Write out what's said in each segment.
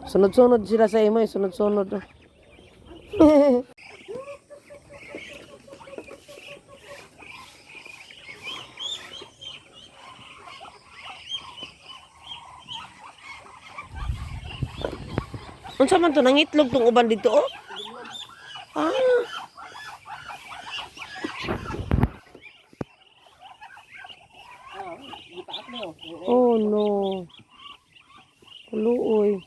Sunod-sunod sila sa imo, sunod-sunod. Unsa man to nangitlog tong uban dito oh? Ah. Oh no. Luoy.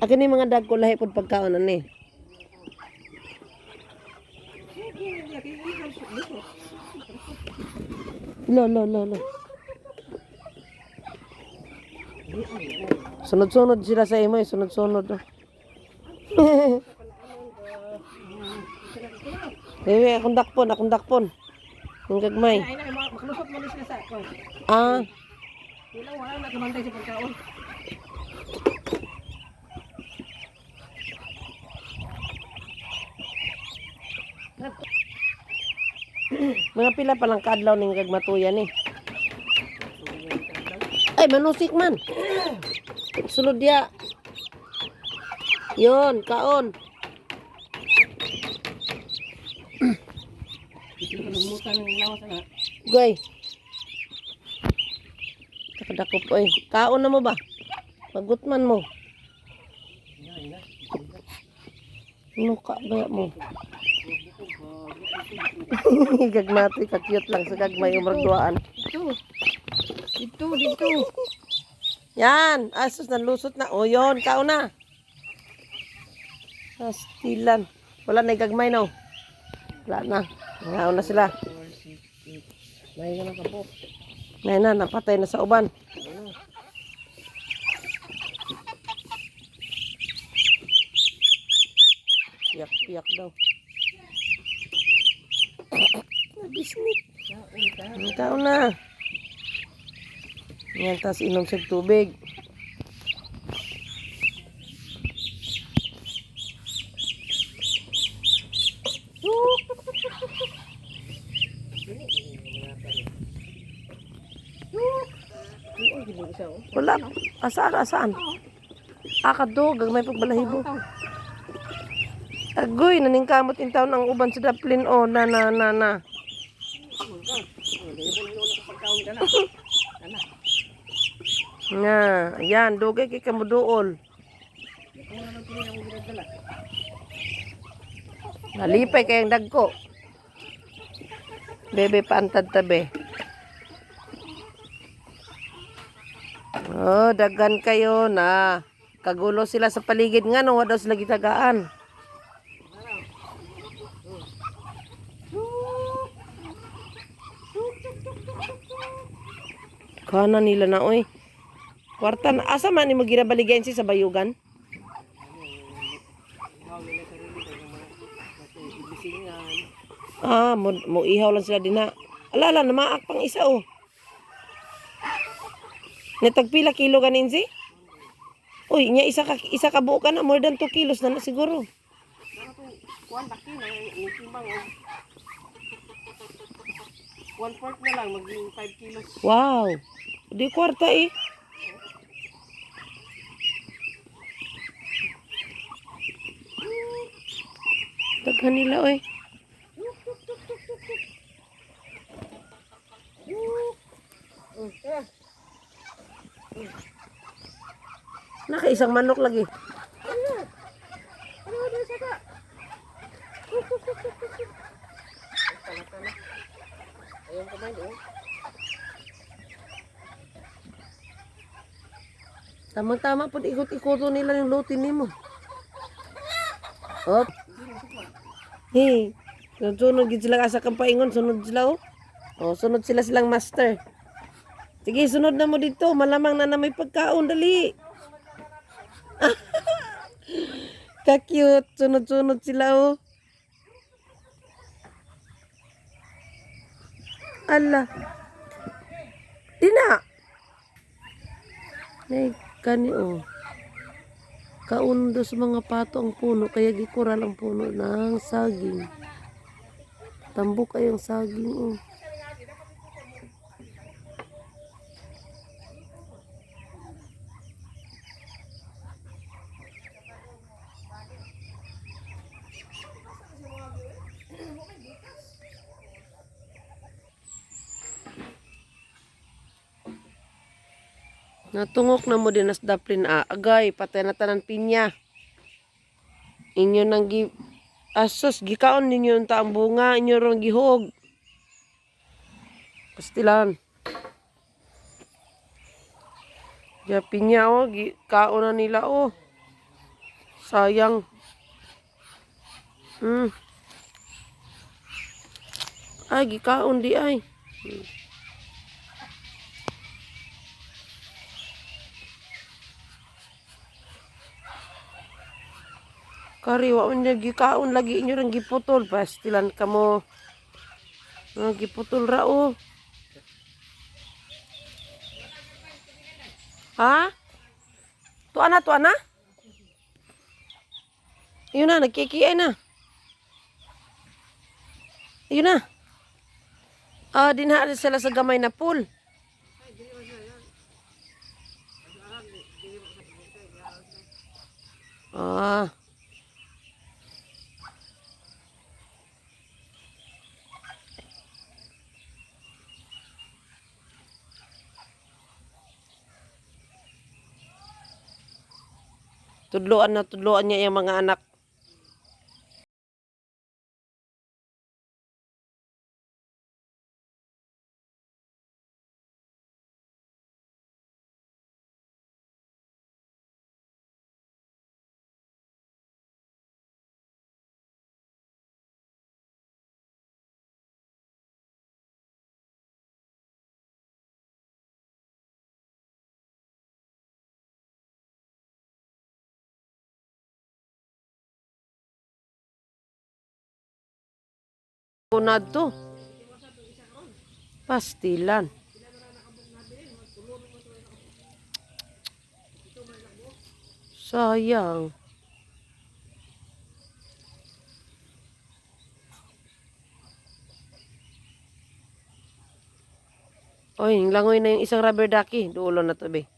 Akin ni mga dag ko lahi pod pagkaon ani. Lo. Sunod-sunod sila sa imo, sunod-sunod. Dewe akong dakpon. Ang gagmay. Ay na maklusot mo sila sa ko. Ah. Ilaw wala na kumantay sa pagkaon. Mga pila pa lang kadlaw ning gagmatuyan ni. Ay manusik man. Sulod dia. Yon, kaon. Lumutan ng lawas na. Goy. Takadakop oy. Kaon na mo ba? Pagutman mo. Ano ka ba mo? Gagmati ka cute lang sa gagmay umragduaan. Dito. Yan, asus nalusot na. O yon, kaon na. Pastilan. Wala na gagmay no. Wala na. Ngaon na sila. May na kapo. Nay na, napatay na sa uban. Piyak daw. Bisnit. Kaon na. Yan, tas inom sa tubig. Wala. Asaan? Akadog, gagmay pagbalahibo. Agoy, naningkamot in taon ang uban sa daplin. Oh, na. Nga, ayan, dugay kay kamuduol. Nalipay kayang dagko. Bebe paantad tabi. Oh, dagan kayo na. Kagulo sila sa paligid nga no, wala daw sila gitagaan. Kana nila na oy. Kwarta na asa man ni magirabaligyan si sa bayugan? Ah, mo ihaw lang sila dinha. Alala na maak pang isa oh. Netagpila kilo ganin si? Uy, nya isa ka buo ka na more than 2 kilos na siguro. Kuan baki na timbang og 1/4 na lang maging 5 kilos. Wow. Di kwarta eh. Daghan nila oy. Naka isang manok lagi. Ano din sa ka? Ayun kamay do. Tama-tama po ikot-ikoto nila yung lutin nimo. Op. Hey, sunod gid sila asa kang paingon, sunod sila oh. Oh, sunod silang master. Sige, sunod na mo dito, malamang na may pagkaon dali. Ka-cute, sunod-sunod sila oh. Ala. Di na. Nay, kani oh. Kaundo sa mga pato ang puno, kaya gikural ang puno ng saging. Tambok ay ang saging oh. Natungok na mo din as daplin agay, patay na tanan pinya. Inyo nang asos, gikaon ninyo ang taang bunga, inyo rong gihog. Pastilan. Ya pinya oh, gikaon na nila oh. Sayang. Ay, gikaon di ay. Kariwa niya gikaon lagi inyo rang giputol. Pastilan ka mo. Giputol ra oh. Ha? Tuan na, tuan na? Yun na, nagkikiay na. Yun na. Dinha sila sa gamay na pool. Tudloan niya yung mga anak. Kunad to. Pastilan. Sayang. Oy, langoy na yung isang rubber ducky. Dulo na to, be.